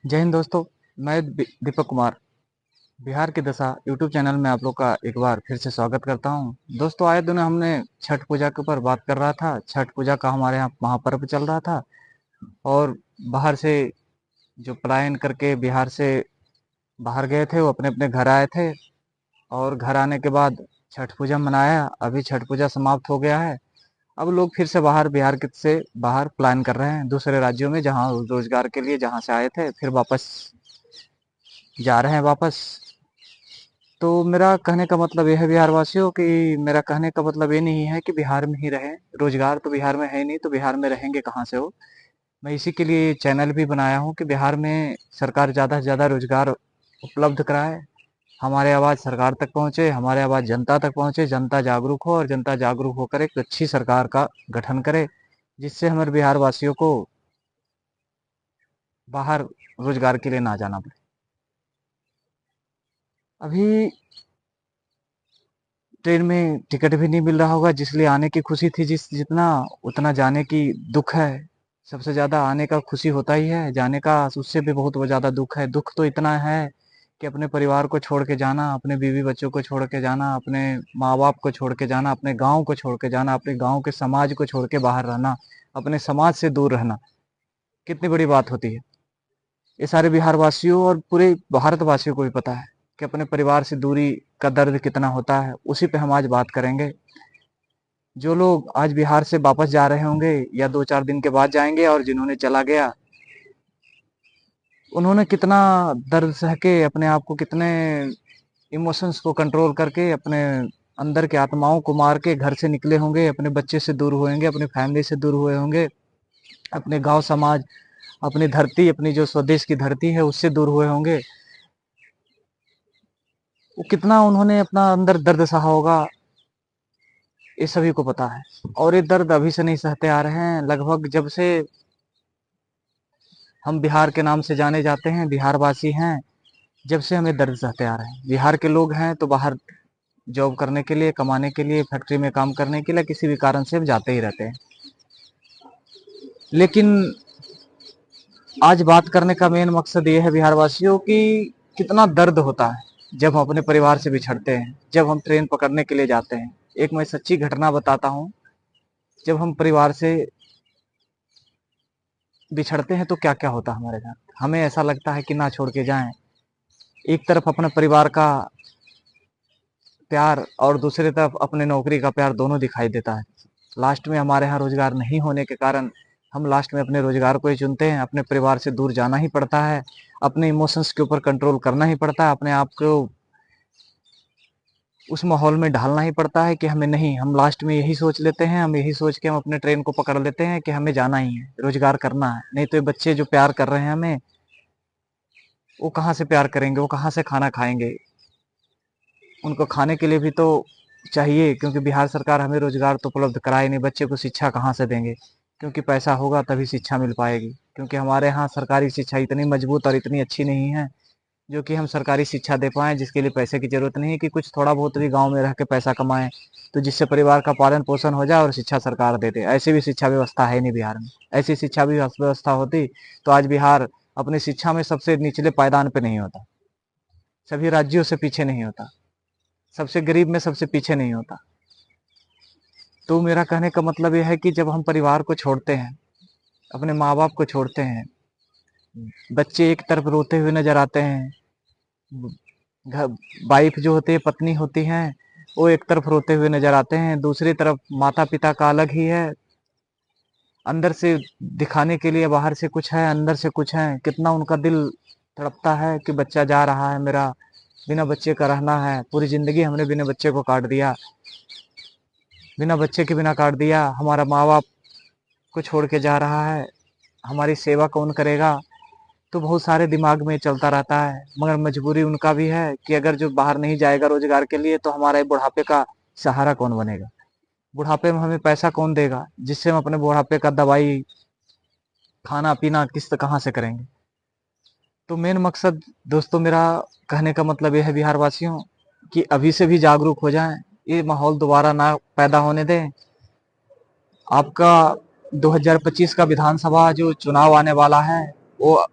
जय हिंद दोस्तों। मैं दीपक कुमार बिहार की दशा यूट्यूब चैनल में आप लोग का एक बार फिर से स्वागत करता हूं। दोस्तों, आए दिन हमने छठ पूजा के ऊपर बात कर रहा था। छठ पूजा का हमारे यहाँ महापर्व चल रहा था और बाहर से जो पलायन करके बिहार से बाहर गए थे वो अपने अपने घर आए थे और घर आने के बाद छठ पूजा मनाया। अभी छठ पूजा समाप्त हो गया है। अब लोग फिर से बाहर बिहार के से बाहर प्लान कर रहे हैं दूसरे राज्यों में, जहाँ रोजगार के लिए जहाँ से आए थे फिर वापस जा रहे हैं वापस। तो मेरा कहने का मतलब यह है बिहार वासियों कि मेरा कहने का मतलब ये नहीं है कि बिहार में ही रहें। रोजगार तो बिहार में है ही नहीं, तो बिहार में रहेंगे कहाँ से हो। मैं इसी के लिए चैनल भी बनाया हूँ कि बिहार में सरकार ज़्यादा से ज़्यादा रोजगार उपलब्ध कराए, हमारे आवाज़ सरकार तक पहुँचे, हमारे आवाज़ जनता तक पहुँचे, जनता जागरूक हो और जनता जागरूक होकर एक अच्छी सरकार का गठन करे, जिससे हमारे बिहार वासियों को बाहर रोजगार के लिए ना जाना पड़े। अभी ट्रेन में टिकट भी नहीं मिल रहा होगा, जिसलिए आने की खुशी थी जितना, उतना जाने की दुख है। सबसे ज्यादा आने का खुशी होता ही है, जाने का उससे भी बहुत ज्यादा दुख है। दुख तो इतना है कि अपने परिवार को छोड़ के जाना, अपने बीवी बच्चों को छोड़ के जाना, अपने माँ बाप को छोड़ के जाना, अपने गांव को छोड़ के जाना, अपने गांव के समाज को छोड़ के बाहर रहना, अपने समाज से दूर रहना, कितनी बड़ी बात होती है। ये सारे बिहार वासियों और पूरे भारतवासियों को भी पता है कि अपने परिवार से दूरी का दर्द कितना होता है। उसी पे हम आज बात करेंगे। जो लोग आज बिहार से वापस जा रहे होंगे या 2-4 दिन के बाद जाएंगे, और जिन्होंने चला गया, उन्होंने कितना दर्द सह के, अपने आप को कितने इमोशंस को कंट्रोल करके, अपने अंदर के आत्माओं को मार के घर से निकले होंगे, अपने बच्चे से दूर हुए होंगे, अपने फैमिली से दूर हुए होंगे, अपने गांव समाज, अपनी धरती, अपनी जो स्वदेश की धरती है उससे दूर हुए होंगे। वो कितना उन्होंने अपना अंदर दर्द सहा होगा, ये सभी को पता है। और ये दर्द अभी से नहीं सहते आ रहे हैं, लगभग जब से हम बिहार के नाम से जाने जाते हैं, बिहार वासी हैं, जब से हमें दर्द सहते आ रहे हैं। बिहार के लोग हैं तो बाहर जॉब करने के लिए, कमाने के लिए, फैक्ट्री में काम करने के लिए, किसी भी कारण से हम जाते ही रहते हैं। लेकिन आज बात करने का मेन मकसद ये है बिहार वासियों की, कितना दर्द होता है जब हम अपने परिवार से बिछड़ते हैं, जब हम ट्रेन पकड़ने के लिए जाते हैं। एक मैं सच्ची घटना बताता हूँ। जब हम परिवार से बिछड़ते हैं तो क्या क्या होता है हमारे साथ। हमें ऐसा लगता है कि ना छोड़ के जाएं। एक तरफ अपने परिवार का प्यार और दूसरी तरफ अपने नौकरी का प्यार दोनों दिखाई देता है। लास्ट में हमारे यहाँ रोजगार नहीं होने के कारण हम लास्ट में अपने रोजगार को ही चुनते हैं। अपने परिवार से दूर जाना ही पड़ता है, अपने इमोशंस के ऊपर कंट्रोल करना ही पड़ता है, अपने आप को उस माहौल में ढालना ही पड़ता है कि हमें नहीं, हम लास्ट में यही सोच लेते हैं, हम यही सोच के हम अपने ट्रेन को पकड़ लेते हैं कि हमें जाना ही है, रोजगार करना है। नहीं तो ये बच्चे जो प्यार कर रहे हैं हमें, वो कहाँ से प्यार करेंगे, वो कहाँ से खाना खाएंगे। उनको खाने के लिए भी तो चाहिए, क्योंकि बिहार सरकार हमें रोजगार तो उपलब्ध कराए नहीं, बच्चे को शिक्षा कहाँ से देंगे। क्योंकि पैसा होगा तभी शिक्षा मिल पाएगी। क्योंकि हमारे यहाँ सरकारी शिक्षा इतनी मजबूत और इतनी अच्छी नहीं है जो कि हम सरकारी शिक्षा दे पाएँ, जिसके लिए पैसे की जरूरत नहीं है कि कुछ थोड़ा बहुत भी गाँव में रह के पैसा कमाएं, तो जिससे परिवार का पालन पोषण हो जाए और शिक्षा सरकार दे दे। ऐसी भी शिक्षा व्यवस्था है नहीं बिहार में। ऐसी शिक्षा भी व्यवस्था होती तो आज बिहार अपनी शिक्षा में सबसे निचले पायदान पे नहीं होता, सभी राज्यों से पीछे नहीं होता, सबसे गरीब में सबसे पीछे नहीं होता। तो मेरा कहने का मतलब यह है कि जब हम परिवार को छोड़ते हैं, अपने माँ बाप को छोड़ते हैं, बच्चे एक तरफ रोते हुए नजर आते हैं, घर वाइफ जो होती है, पत्नी होती हैं, वो एक तरफ रोते हुए नजर आते हैं, दूसरी तरफ माता पिता का अलग ही है। अंदर से दिखाने के लिए बाहर से कुछ है, अंदर से कुछ है। कितना उनका दिल तड़पता है कि बच्चा जा रहा है मेरा, बिना बच्चे का रहना है, पूरी जिंदगी हमने बिना बच्चे को काट दिया, बिना बच्चे के बिना काट दिया, हमारा माँ बाप को छोड़ के जा रहा है, हमारी सेवा कौन करेगा। तो बहुत सारे दिमाग में चलता रहता है। मगर मजबूरी उनका भी है कि अगर जो बाहर नहीं जाएगा रोजगार के लिए तो हमारे बुढ़ापे का सहारा कौन बनेगा, बुढ़ापे में हमें पैसा कौन देगा, जिससे हम अपने बुढ़ापे का दवाई, खाना पीना किस्त कहाँ से करेंगे। तो मेन मकसद दोस्तों, मेरा कहने का मतलब यह है बिहार वासियों कि अभी से भी जागरूक हो जाएं, ये माहौल दोबारा ना पैदा होने दें। आपका 2025 का विधानसभा जो चुनाव आने वाला है, वो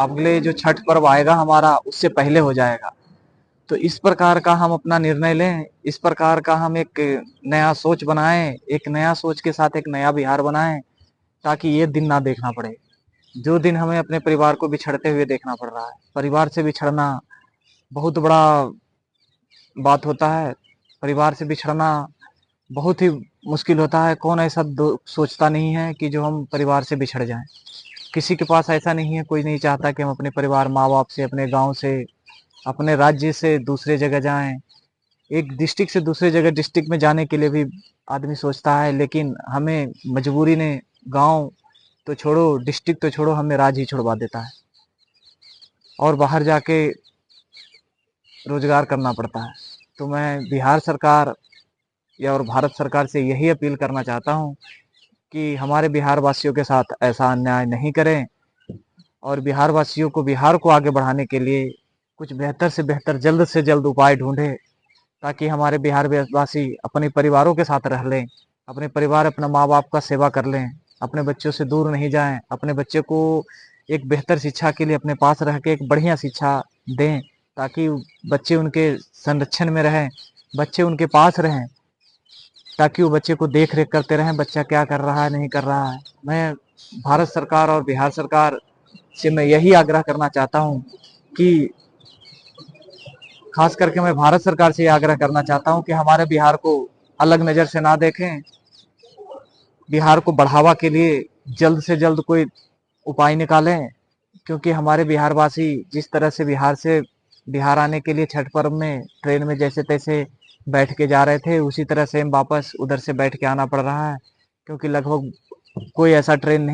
अगले जो छठ पर्व आएगा हमारा उससे पहले हो जाएगा। तो इस प्रकार का हम अपना निर्णय लें, इस प्रकार का हम एक नया सोच बनाएं, एक नया सोच के साथ एक नया बिहार बनाएं, ताकि ये दिन ना देखना पड़े जो दिन हमें अपने परिवार को बिछड़ते हुए देखना पड़ रहा है। परिवार से बिछड़ना बहुत बड़ा बात होता है। परिवार से बिछड़ना बहुत ही मुश्किल होता है। कौन ऐसा सोचता नहीं है कि जो हम परिवार से बिछड़ जाएं। किसी के पास ऐसा नहीं है, कोई नहीं चाहता कि हम अपने परिवार, माँ बाप से, अपने गांव से, अपने राज्य से दूसरे जगह जाएं। एक डिस्ट्रिक्ट से दूसरे जगह डिस्ट्रिक्ट में जाने के लिए भी आदमी सोचता है, लेकिन हमें मजबूरी ने गांव तो छोड़ो, डिस्ट्रिक्ट तो छोड़ो, हमें राज्य ही छुड़वा देता है और बाहर जाके रोजगार करना पड़ता है। तो मैं बिहार सरकार या और भारत सरकार से यही अपील करना चाहता हूँ कि हमारे बिहार वासियों के साथ ऐसा अन्याय नहीं करें और बिहार वासियों को, बिहार को आगे बढ़ाने के लिए कुछ बेहतर से बेहतर, जल्द से जल्द उपाय ढूंढे, ताकि हमारे बिहार वासी अपने परिवारों के साथ रह लें, अपने परिवार, अपना माँ बाप का सेवा कर लें, अपने बच्चों से दूर नहीं जाएं, अपने बच्चे को एक बेहतर शिक्षा के लिए अपने पास रह के एक बढ़िया शिक्षा दें, ताकि बच्चे उनके संरक्षण में रहें, बच्चे उनके पास रहें, ताकि वो बच्चे को देख रेख करते रहें, बच्चा क्या कर रहा है, नहीं कर रहा है। मैं भारत सरकार और बिहार सरकार से मैं यही आग्रह करना चाहता हूँ कि खास करके मैं भारत सरकार से ये आग्रह करना चाहता हूँ कि हमारे बिहार को अलग नज़र से ना देखें। बिहार को बढ़ावा के लिए जल्द से जल्द कोई उपाय निकालें, क्योंकि हमारे बिहार वासी जिस तरह से बिहार आने के लिए छठ पर्व में ट्रेन में जैसे तैसे बैठ के जा रहे थे, उसी तरह से हम वापस उधर से बैठ के आना पड़ रहा है, क्योंकि लगभग कोई ऐसा ट्रेन नहीं